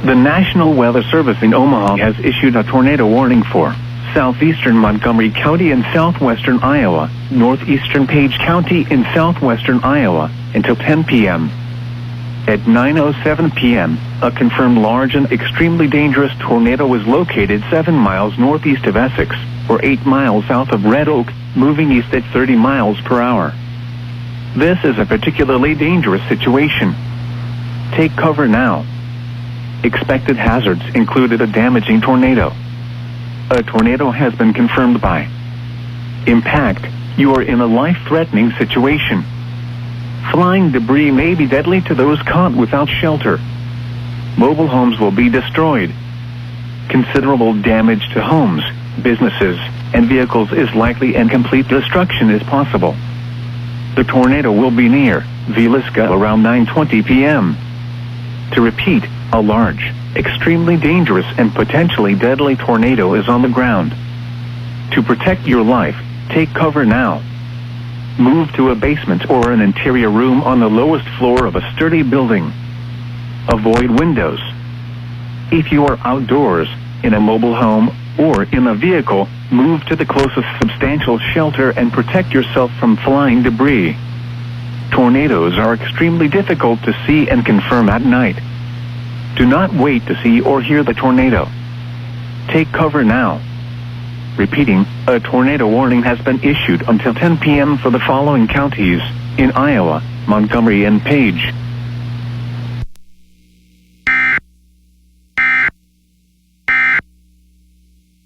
The National Weather Service in Omaha has issued a tornado warning for southeastern Montgomery County in southwestern Iowa, northeastern Page County in southwestern Iowa, until 10 p.m. At 9:07 p.m., a confirmed large and extremely dangerous tornado was located 7 miles northeast of Essex, or 8 miles south of Red Oak, moving east at 30 miles per hour. This is a particularly dangerous situation. Take cover now. Expected hazards included a damaging tornado. A tornado has been confirmed by impact. You are in a life-threatening situation. Flying debris may be deadly to those caught without shelter. Mobile homes will be destroyed. Considerable damage to homes, businesses, and vehicles is likely, and complete destruction is possible. The tornado will be near Villisca around 9:20 p.m. To repeat, a large, extremely dangerous, and potentially deadly tornado is on the ground. To protect your life, take cover now. Move to a basement or an interior room on the lowest floor of a sturdy building. Avoid windows. If you are outdoors, in a mobile home, or in a vehicle, move to the closest substantial shelter and protect yourself from flying debris. Tornadoes are extremely difficult to see and confirm at night. Do not wait to see or hear the tornado. Take cover now. Repeating, a tornado warning has been issued until 10 p.m. for the following counties in Iowa, Montgomery and Page.